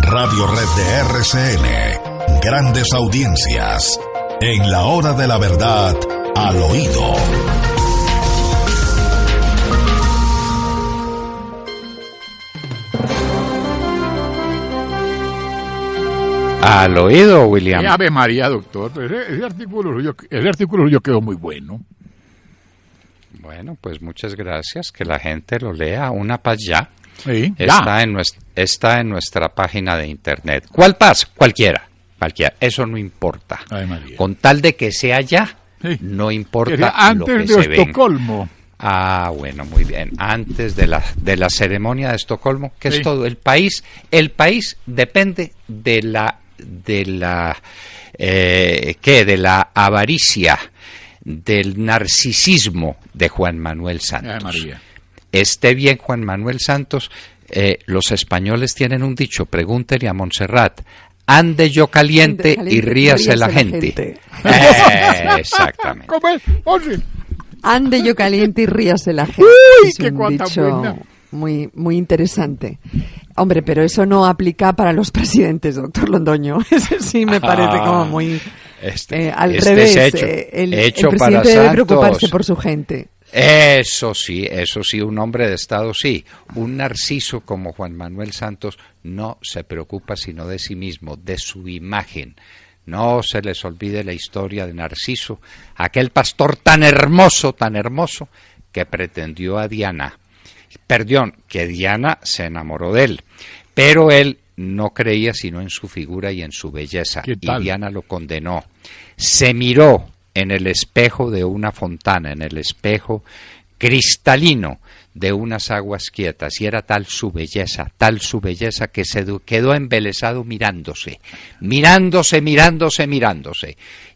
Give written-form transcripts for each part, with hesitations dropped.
Radio Red de RCN. Grandes audiencias. En la hora de la verdad, al oído. Al oído, William. Ave María, doctor. Ese artículo suyo quedó muy bueno. Bueno, pues muchas gracias. Que la gente lo lea. Una paz ya. Sí, está en nuestra página de internet. ¿Cuál paz? Cualquiera. Eso no importa. Ave María. Con tal de que sea ya, sí. No importa antes lo que de se Estocolmo. Ah, bueno, muy bien. Antes de la ceremonia de Estocolmo, que sí. Es todo el país depende de la avaricia, del narcisismo de Juan Manuel Santos. Esté bien Juan Manuel Santos, los españoles tienen un dicho, pregúntele a Montserrat, ande yo caliente y ríase la gente. Exactamente. ¿Cómo es? Oye. Ande yo caliente y ríase la gente. ¡Uy, es qué un dicho buena! Muy, muy interesante. Hombre, pero eso no aplica para los presidentes, doctor Londoño. Ese sí me parece como muy al revés. El presidente debe preocuparse por su gente. Eso sí, un hombre de Estado sí. Un narciso como Juan Manuel Santos no se preocupa sino de sí mismo, de su imagen. No se les olvide la historia de Narciso, aquel pastor tan hermoso, que pretendió a Diana. Que Diana se enamoró de él, pero él no creía sino en su figura y en su belleza, y Diana lo condenó. Se miró en el espejo de una fontana, en el espejo cristalino de unas aguas quietas, y era tal su belleza que se quedó embelesado mirándose,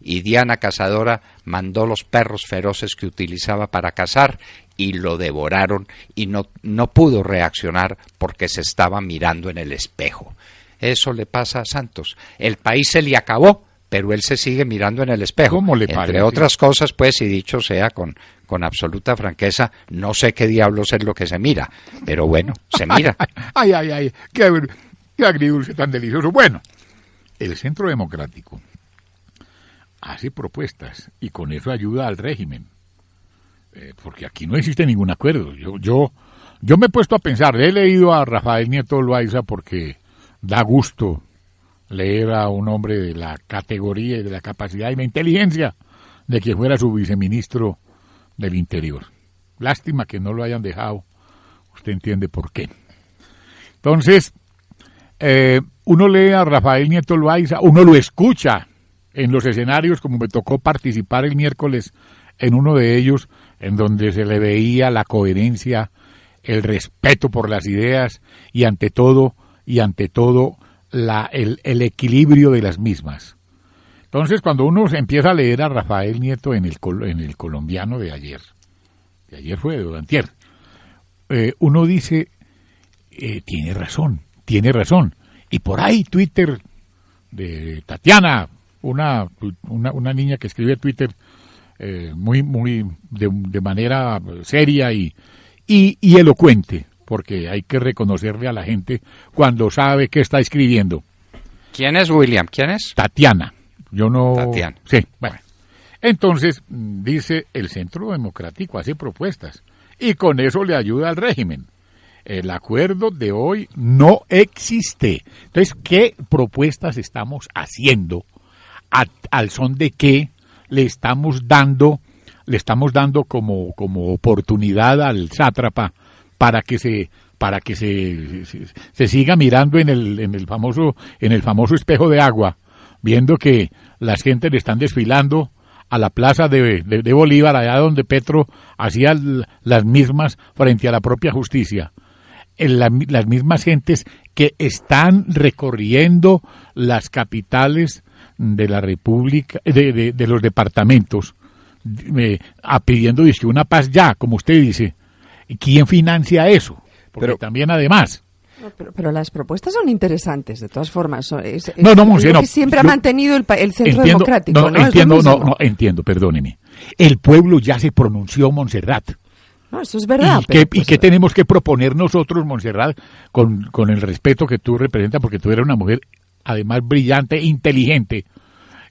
y Diana cazadora mandó los perros feroces que utilizaba para cazar y lo devoraron, y no pudo reaccionar porque se estaba mirando en el espejo. Eso le pasa a Santos. El país se le acabó, pero él se sigue mirando en el espejo. ¿Cómo le parece? Entre otras cosas, pues, y dicho sea con absoluta franqueza, no sé qué diablos es lo que se mira, pero bueno, se mira. Ay, qué agridulce tan delicioso. Bueno, el Centro Democrático hace propuestas y con eso ayuda al régimen, porque aquí no existe ningún acuerdo. Yo me he puesto a pensar, he leído a Rafael Nieto Loaiza porque da gusto leer a un hombre de la categoría y de la capacidad y la inteligencia de que fuera su viceministro del Interior. Lástima que no lo hayan dejado, usted entiende por qué. Entonces, uno lee a Rafael Nieto Loaiza, uno lo escucha en los escenarios, como me tocó participar el miércoles en uno de ellos, en donde se le veía la coherencia, el respeto por las ideas y ante todo el equilibrio de las mismas. Entonces, cuando uno se empieza a leer a Rafael Nieto en el colombiano de ayer fue de antier, uno dice, tiene razón, y por ahí Twitter de Tatiana, una niña que escribe Twitter muy de manera seria y elocuente, porque hay que reconocerle a la gente cuando sabe qué está escribiendo. ¿Quién es, William? ¿Quién es? Tatiana. Yo no... Tatiana. Sí, bueno. Entonces, dice, el Centro Democrático hace propuestas y con eso le ayuda al régimen. El acuerdo de hoy no existe. Entonces, ¿qué propuestas estamos haciendo? ¿Al son de qué le estamos dando como oportunidad al sátrapa para que se siga mirando en el famoso espejo de agua, viendo que las gentes le están desfilando a la plaza de Bolívar, allá donde Petro hacía las mismas frente a la propia justicia? Las mismas gentes que están recorriendo las capitales de la República, de los departamentos, pidiendo una paz ya, como usted dice. ¿Quién financia eso? Porque también además... Pero las propuestas son interesantes, de todas formas. Monse, siempre ha mantenido el Centro Democrático. Entiendo, perdóneme. El pueblo ya se pronunció, Montserrat. No, eso es verdad. ¿Y qué tenemos que proponer nosotros, Montserrat, con el respeto que tú representas, porque tú eres una mujer además brillante e inteligente?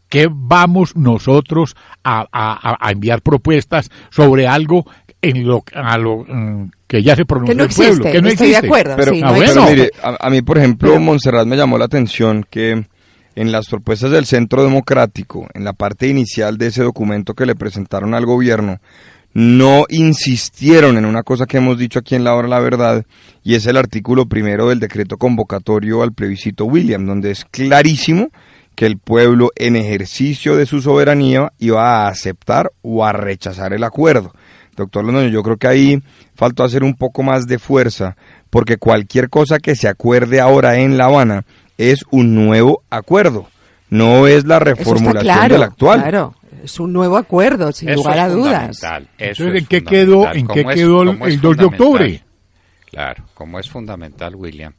¿Qué vamos nosotros a enviar propuestas sobre algo que ya se pronunció el pueblo? Que no estoy existe. De acuerdo. Pero, pero mire, a mí, por ejemplo, Montserrat me llamó la atención que en las propuestas del Centro Democrático, en la parte inicial de ese documento que le presentaron al gobierno, no insistieron en una cosa que hemos dicho aquí en La Hora de la Verdad, y es el artículo 1 del decreto convocatorio al plebiscito William, donde es clarísimo que el pueblo, en ejercicio de su soberanía, iba a aceptar o a rechazar el acuerdo. Doctor Londoño, yo creo que ahí faltó hacer un poco más de fuerza, porque cualquier cosa que se acuerde ahora en La Habana es un nuevo acuerdo, no es la reformulación del actual. Claro. Es un nuevo acuerdo, sin lugar a dudas. Entonces, ¿en qué quedó el 2 de octubre? Claro, como es fundamental, William,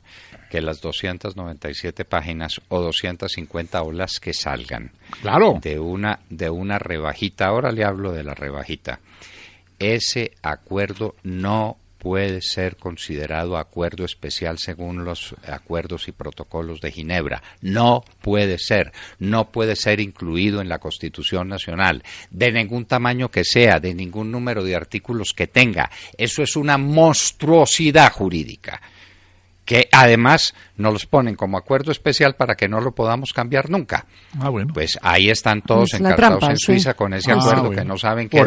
que las 297 páginas o 250 o las que salgan de una rebajita, ahora le hablo de la rebajita, ese acuerdo no puede ser considerado acuerdo especial según los acuerdos y protocolos de Ginebra. No puede ser incluido en la Constitución Nacional, de ningún tamaño que sea, de ningún número de artículos que tenga. Eso es una monstruosidad jurídica, que además nos los ponen como acuerdo especial para que no lo podamos cambiar nunca. Bueno. Pues ahí están todos encartados en Suiza con ese acuerdo que no saben qué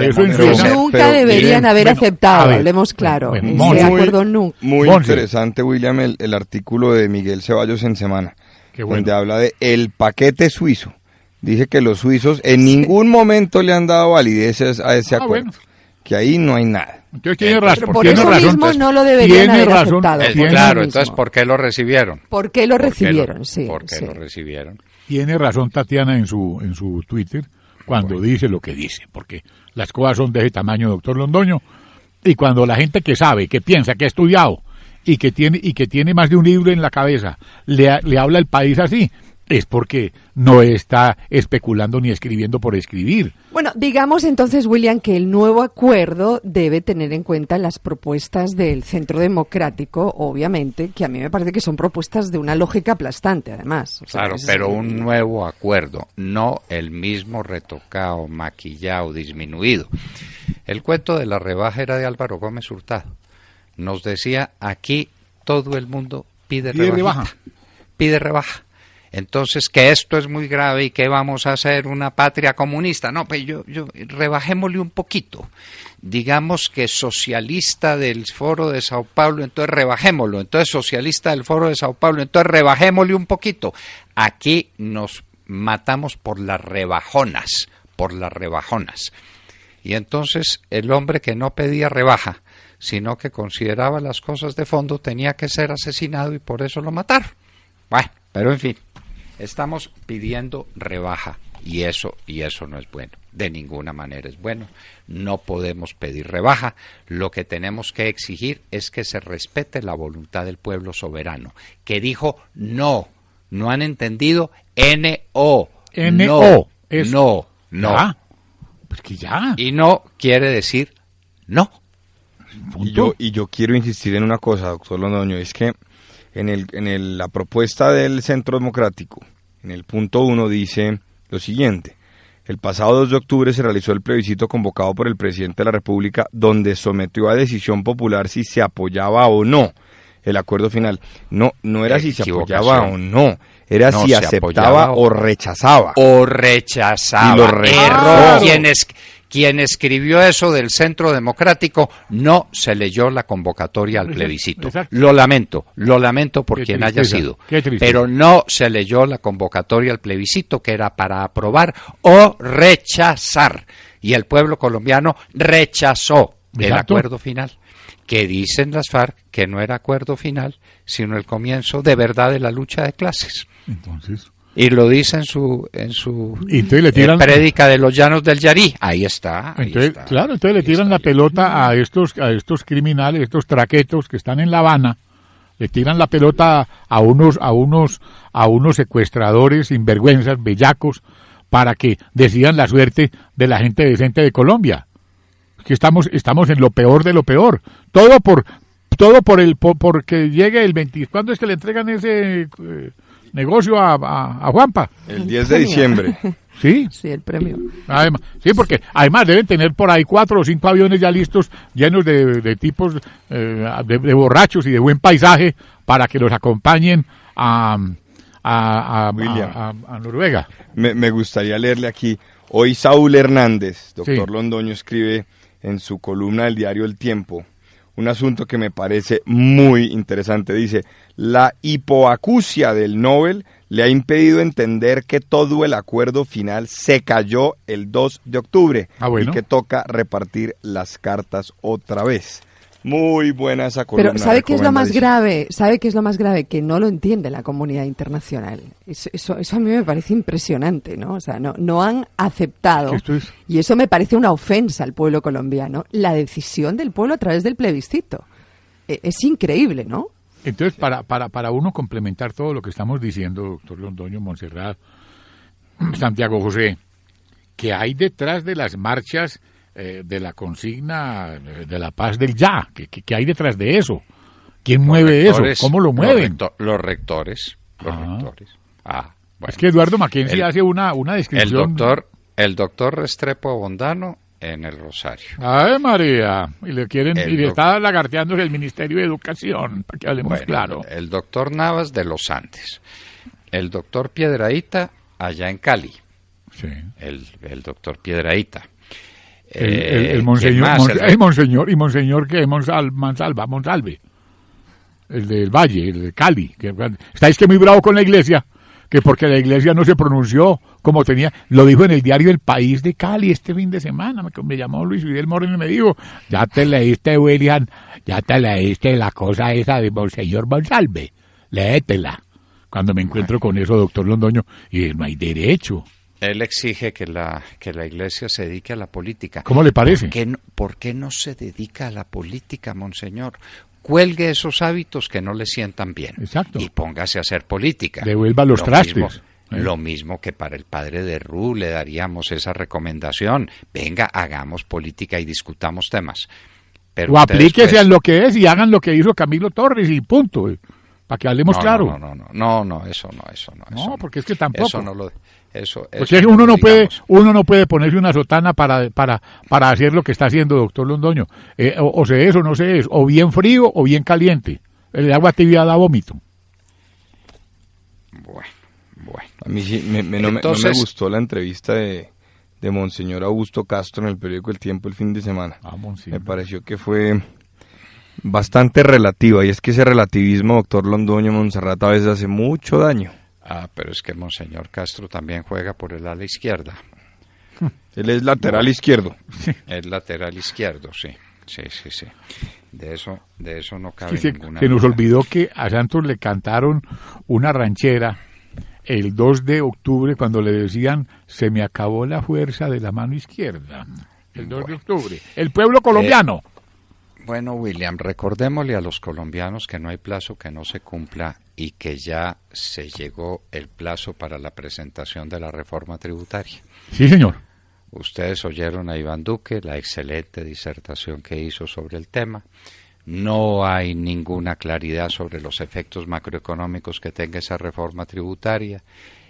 nunca deberían haber aceptado, hablemos claro. Ese acuerdo nunca. Muy interesante, William, el artículo de Miguel Ceballos en Semana, donde habla de el paquete suizo. Dice que los suizos en ningún momento le han dado validez a ese acuerdo. Que ahí no hay nada. Entonces tiene razón. Pero por eso mismo no lo deberían haber aceptado. Claro, entonces ¿por qué lo recibieron? ¿Por qué lo recibieron? Sí. ¿Por qué lo recibieron? Tiene razón Tatiana en su Twitter cuando dice lo que dice, porque las cosas son de ese tamaño, doctor Londoño, y cuando la gente que sabe, que piensa, que ha estudiado y que tiene más de un libro en la cabeza, le habla al país así, es porque no está especulando ni escribiendo por escribir. Bueno, digamos entonces, William, que el nuevo acuerdo debe tener en cuenta las propuestas del Centro Democrático, obviamente, que a mí me parece que son propuestas de una lógica aplastante, además. Claro, pero un nuevo acuerdo, no el mismo retocado, maquillado, disminuido. El cuento de la rebaja era de Álvaro Gómez Hurtado. Nos decía, aquí todo el mundo pide rebaja. Pide rebaja. Entonces, que esto es muy grave y que vamos a hacer una patria comunista. No, pues yo rebajémosle un poquito. Digamos que socialista del Foro de Sao Paulo, entonces rebajémoslo. Entonces, socialista del Foro de Sao Paulo, entonces rebajémosle un poquito. Aquí nos matamos por las rebajonas. Y entonces, el hombre que no pedía rebaja, sino que consideraba las cosas de fondo, tenía que ser asesinado y por eso lo mataron. Bueno, pero en fin. Estamos pidiendo rebaja y eso no es bueno, de ninguna manera es bueno, no podemos pedir rebaja, lo que tenemos que exigir es que se respete la voluntad del pueblo soberano, que dijo no han entendido, no. Pues que ya. Y no quiere decir no. Y yo quiero insistir en una cosa, doctor Londoño, es que en la propuesta del Centro Democrático, en el punto 1 dice lo siguiente: el pasado 2 de octubre se realizó el plebiscito convocado por el presidente de la República, donde sometió a decisión popular si se apoyaba o no el acuerdo final. No era si se apoyaba o no, era si aceptaba o rechazaba. Y lo rechazó. Quien escribió eso del Centro Democrático no se leyó la convocatoria al plebiscito. Exacto. Lo lamento por quien haya sido. Pero no se leyó la convocatoria al plebiscito, que era para aprobar o rechazar. Y el pueblo colombiano rechazó el acuerdo final. Que dicen las FARC que no era acuerdo final, sino el comienzo de verdad de la lucha de clases. Entonces... Y lo dice en su prédica de los llanos del Yarí. Ahí está. Entonces le tiran la pelota a estos criminales, estos traquetos que están en La Habana. Le tiran la pelota a unos secuestradores sinvergüenzas, bellacos, para que decidan la suerte de la gente decente de Colombia. Que estamos en lo peor de lo peor. Porque llegue el 20. ¿Cuándo es que le entregan ese negocio a Juanpa? El 10 de diciembre. ¿Sí? Sí, el premio. Además, sí, porque además deben tener por ahí 4 o 5 aviones ya listos, llenos de tipos de borrachos y de buen paisaje para que los acompañen a Noruega. Me gustaría leerle aquí. Hoy Saúl Hernández, doctor Sí. Londoño, escribe en su columna del diario El Tiempo un asunto que me parece muy interesante. Dice, la hipoacusia del Nobel le ha impedido entender que todo el acuerdo final se cayó el 2 de octubre bueno. y que toca repartir las cartas otra vez. Muy buena esa columna. Pero ¿sabe qué es lo más grave? ¿Sabe qué es lo más grave? Que no lo entiende la comunidad internacional. Eso a mí me parece impresionante, ¿no? O sea, no han aceptado, y eso me parece una ofensa al pueblo colombiano, la decisión del pueblo a través del plebiscito. Es increíble, ¿no? Entonces, para uno complementar todo lo que estamos diciendo, doctor Londoño, Montserrat, Santiago José, que hay detrás de las marchas de la consigna de la paz del ya, que hay detrás de eso. ¿Quién mueve eso? ¿Cómo lo mueven? Los rectores. Bueno. Es que Eduardo Mackenzie hace una descripción. El doctor Restrepo Bondano en el Rosario. ¡Ay, María! Y le está lagarteándose el Ministerio de Educación, para que hablemos claro. El doctor Navas de los Andes. El doctor Piedrahíta allá en Cali. Sí. El doctor Piedrahíta. El monseñor que Monsalve, el del Valle, el de Cali, estáis que muy bravo con la iglesia, que porque la iglesia no se pronunció como tenía, lo dijo en el diario El País de Cali este fin de semana, me llamó Luis Fidel Moreno y me dijo, ya te leíste, William, ya te leíste la cosa esa de monseñor Monsalve, léetela, cuando me encuentro con eso, doctor Londoño, y no hay derecho. Él exige que la iglesia se dedique a la política. ¿Cómo le parece? ¿Por qué no se dedica a la política, monseñor? Cuelgue esos hábitos que no le sientan bien. Exacto. Y póngase a hacer política. Devuelva los trastes. Lo mismo que para el padre de Ru le daríamos esa recomendación. Venga, hagamos política y discutamos temas. Pero o aplíquese a lo que es y hagan lo que hizo Camilo Torres y punto. Para que hablemos claro. No, eso no. No, porque es que tampoco. Eso no lo... Porque uno no puede ponerse una sotana para hacer lo que está haciendo doctor Londoño. O se es o no se es, o bien frío o bien caliente. El agua tibia da vómito. Bueno. A mí sí, no me gustó la entrevista de Monseñor Augusto Castro en el periódico El Tiempo el fin de semana. Me pareció que fue bastante relativa, y es que ese relativismo, doctor Londoño, Montserrat, a veces hace mucho daño. Pero es que Monseñor Castro también juega por el ala izquierda. Él es lateral izquierdo. Es lateral izquierdo, sí. De eso no cabe ninguna duda. Se nos olvidó que a Santos le cantaron una ranchera el 2 de octubre cuando le decían, se me acabó la fuerza de la mano izquierda. El 2 de octubre. El pueblo colombiano. Bueno, William, recordémosle a los colombianos que no hay plazo que no se cumpla y que ya se llegó el plazo para la presentación de la reforma tributaria. Sí, señor. Ustedes oyeron a Iván Duque, la excelente disertación que hizo sobre el tema. No hay ninguna claridad sobre los efectos macroeconómicos que tenga esa reforma tributaria.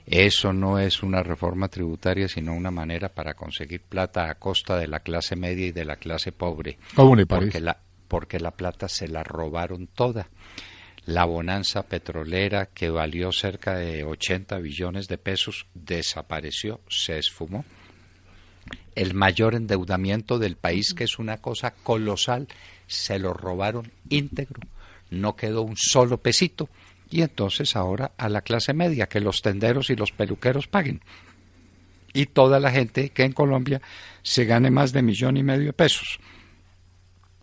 Eso no es una reforma tributaria, sino una manera para conseguir plata a costa de la clase media y de la clase pobre. ¿Cómo le parece? Porque la plata se la robaron toda. La bonanza petrolera, que valió cerca de 80 billones de pesos, desapareció, se esfumó. El mayor endeudamiento del país, que es una cosa colosal, se lo robaron íntegro. No quedó un solo pesito. Y entonces ahora a la clase media, que los tenderos y los peluqueros paguen. Y toda la gente que en Colombia se gane más de 1,5 millones de pesos.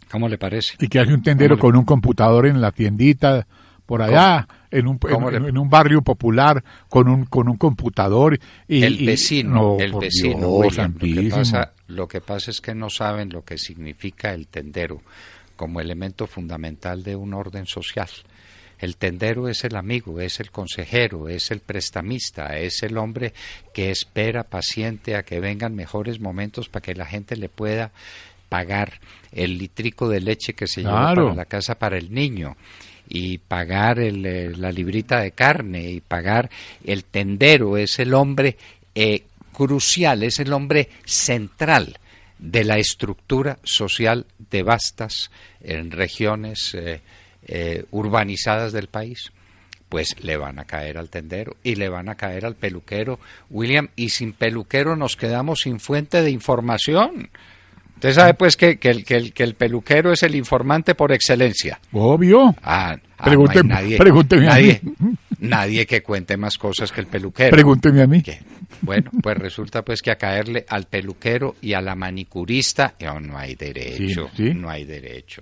¿Cómo le parece? Y que hace un tendero con un computador en la tiendita, por allá, en un barrio popular, con un computador. El vecino. William, lo que pasa es que no saben lo que significa el tendero como elemento fundamental de un orden social. El tendero es el amigo, es el consejero, es el prestamista, es el hombre que espera paciente a que vengan mejores momentos para que la gente le pueda pagar el litrico de leche que se lleva para la casa para el niño, y pagar la librita de carne, y pagar el tendero. Es el hombre crucial, es el hombre central de la estructura social de vastas en regiones urbanizadas del país. Pues le van a caer al tendero y le van a caer al peluquero, William, y sin peluquero nos quedamos sin fuente de información. Usted sabe pues que el peluquero es el informante por excelencia. Obvio. Pregúnteme nadie que cuente más cosas que el peluquero. Pregúnteme a mí. Bueno, pues resulta pues que a caerle al peluquero y a la manicurista no hay derecho, sí. No hay derecho.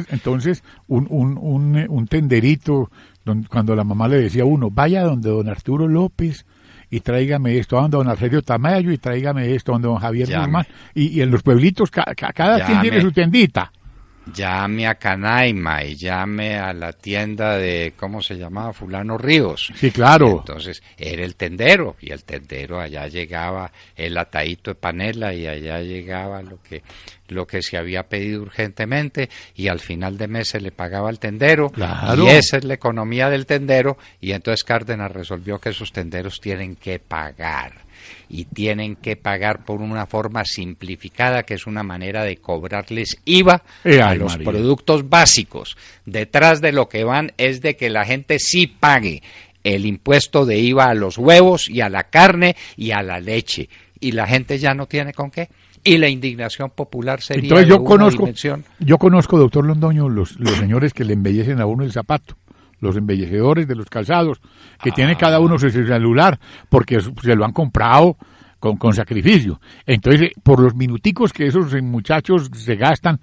Entonces un tenderito, cuando la mamá le decía a uno, vaya donde don Arturo López y tráigame esto, donde don Alfredo Tamayo y tráigame esto, donde don Javier Guzmán, y en los pueblitos cada quien tiene su tiendita. Llame a Canaima y llame a la tienda de, ¿cómo se llamaba? Fulano Ríos. Sí, claro. Y entonces era el tendero, y el tendero allá llegaba el atadito de panela, y allá llegaba lo que se había pedido urgentemente, y al final de mes se le pagaba al tendero. Claro. Y esa es la economía del tendero, y entonces Cárdenas resolvió que esos tenderos tienen que pagar. Y tienen que pagar por una forma simplificada, que es una manera de cobrarles IVA a los productos básicos. Detrás de lo que van es de que la gente sí pague el impuesto de IVA a los huevos y a la carne y a la leche. Y la gente ya no tiene con qué. Y la indignación popular sería. Entonces yo conozco, doctor Londoño, los señores que le embellecen a uno el zapato. Los embellecedores de los calzados, que tiene cada uno su celular, porque se lo han comprado con sacrificio. Entonces, por los minuticos que esos muchachos se gastan,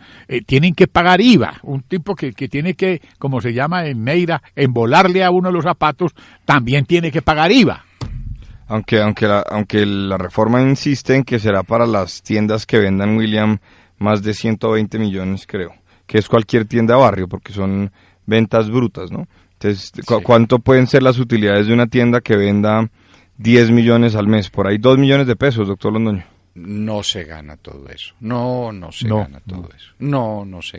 tienen que pagar IVA. Un tipo que tiene que, como se llama en Neira, embolarle a uno los zapatos, también tiene que pagar IVA. Aunque la reforma insiste en que será para las tiendas que vendan, William, más de 120 millones, creo, que es cualquier tienda de barrio, porque son ventas brutas, ¿no? Entonces, ¿cuánto pueden ser las utilidades de una tienda que venda 10 millones al mes? Por ahí 2 millones de pesos, doctor Londoño. No se gana todo eso. No se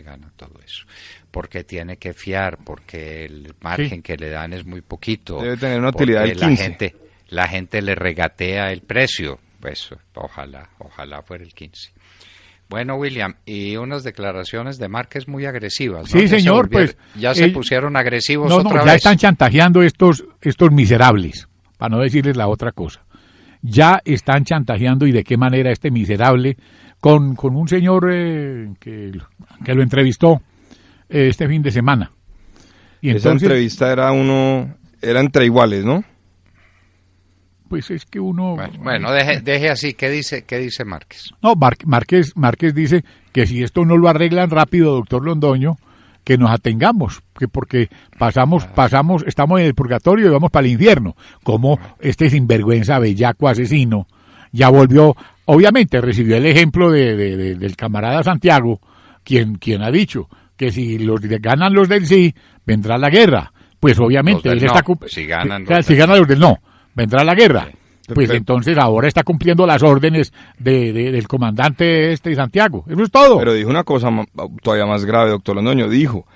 gana todo eso. Porque tiene que fiar, porque el margen que le dan es muy poquito. Debe tener una utilidad del 15. La gente le regatea el precio. Pues ojalá fuera el 15. Bueno, William, y unas declaraciones de Márquez muy agresivas, ¿no? Sí, señor, pues... Ya se pusieron agresivos otra vez. Ya están chantajeando estos miserables, para no decirles la otra cosa. Ya están chantajeando, y de qué manera este miserable, con un señor que lo entrevistó este fin de semana. Y esa entrevista era entre iguales, ¿no? Pues es que uno... Bueno, deje así. ¿Qué dice Márquez? No, Márquez dice que si esto no lo arreglan rápido, doctor Londoño, que nos atengamos, que porque estamos en el purgatorio y vamos para el infierno. Como este sinvergüenza, bellaco, asesino, ya volvió, obviamente recibió el ejemplo del camarada Santiago, quien ha dicho que si ganan los del sí, vendrá la guerra. Pues obviamente él está... Si ganan los del no, vendrá la guerra. Sí. Pues entonces ahora está cumpliendo las órdenes del comandante Santiago. Eso es todo. Pero dijo una cosa todavía más grave, doctor Londoño. Dijo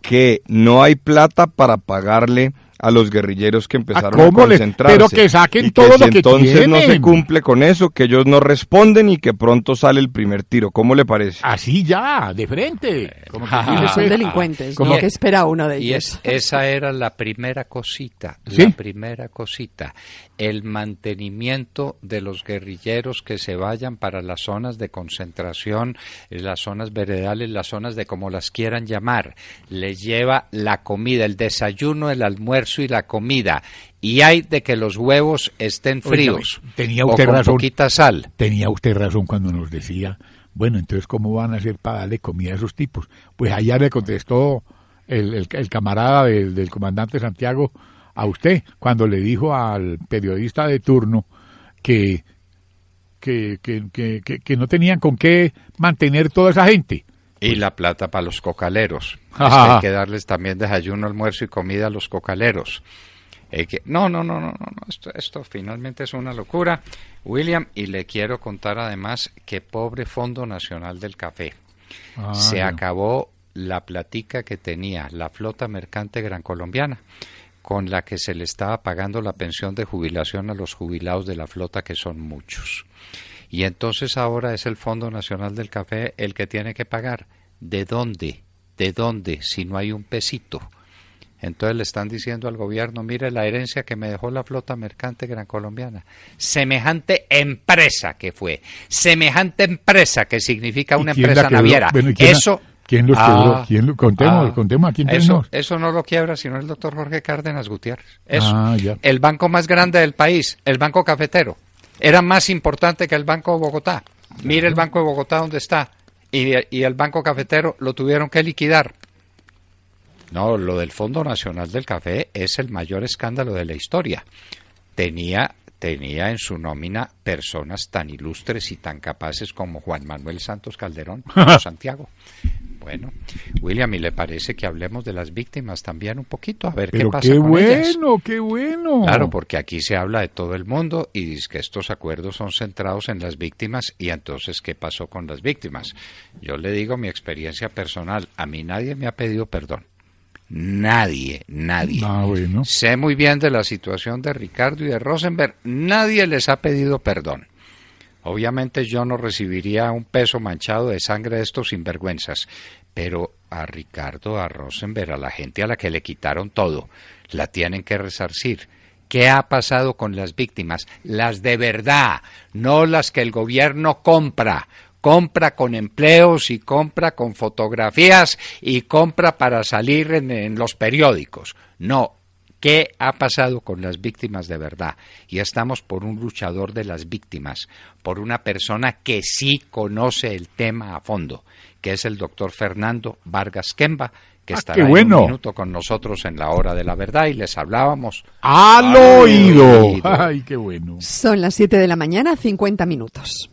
que no hay plata para pagarle a los guerrilleros que empezaron a concentrarse. Pero que saquen todo lo que entonces tienen. No se cumple con eso, que ellos no responden y que pronto sale el primer tiro. ¿Cómo le parece? Así ya, de frente. Como que son delincuentes, como que espera uno de ellos. Y esa era la primera cosita, ¿sí? La primera cosita. El mantenimiento de los guerrilleros que se vayan para las zonas de concentración, las zonas veredales, las zonas de como las quieran llamar. Les lleva la comida, el desayuno, el almuerzo y la comida, y hay de que los huevos estén fríos. Tenía usted con razón. Poquita sal. Tenía usted razón cuando nos decía, bueno, entonces ¿cómo van a hacer para darle comida a esos tipos? Pues allá le contestó el camarada del comandante Santiago a usted, cuando le dijo al periodista de turno que no tenían con qué mantener toda esa gente. Y la plata para los cocaleros. Hay que darles también desayuno, almuerzo y comida a los cocaleros. No, esto finalmente es una locura, William, y le quiero contar además que pobre Fondo Nacional del Café. Se acabó la platica que tenía la flota mercante gran colombiana, con la que se le estaba pagando la pensión de jubilación a los jubilados de la flota, que son muchos. Y entonces ahora es el Fondo Nacional del Café el que tiene que pagar. ¿De dónde? ¿De dónde? Si no hay un pesito. Entonces le están diciendo al gobierno, mire la herencia que me dejó la flota mercante gran colombiana. Semejante empresa que fue. Semejante empresa que significa una empresa naviera. Bueno, ¿quién los quebró? Contemos a quién tenemos. Eso no lo quiebra sino el doctor Jorge Cárdenas Gutiérrez. El banco más grande del país, el Banco Cafetero, era más importante que el Banco de Bogotá. Mire el Banco de Bogotá dónde está. Y el Banco Cafetero lo tuvieron que liquidar. No, lo del Fondo Nacional del Café es el mayor escándalo de la historia. Tenía en su nómina personas tan ilustres y tan capaces como Juan Manuel Santos Calderón o Santiago. Bueno, William, ¿y le parece que hablemos de las víctimas también un poquito? A ver qué pasa con ellas. ¡Qué bueno! Claro, porque aquí se habla de todo el mundo y dice que estos acuerdos son centrados en las víctimas, y entonces, ¿qué pasó con las víctimas? Yo le digo mi experiencia personal, a mí nadie me ha pedido perdón. Nadie. Bueno. Sé muy bien de la situación de Ricardo y de Rosenberg. Nadie les ha pedido perdón. Obviamente yo no recibiría un peso manchado de sangre de estos sinvergüenzas, pero a Ricardo, a Rosenberg, a la gente a la que le quitaron todo, la tienen que resarcir. ¿Qué ha pasado con las víctimas? Las de verdad, no las que el gobierno compra. Compra con empleos y compra con fotografías y compra para salir en los periódicos. No, ¿qué ha pasado con las víctimas de verdad? Y estamos por un luchador de las víctimas, por una persona que sí conoce el tema a fondo, que es el doctor Fernando Vargas Kemba, que estará en un minuto con nosotros en la hora de la verdad, y les hablábamos al oído. ¡Ay, qué bueno! Son las 7 de la mañana, 50 minutos.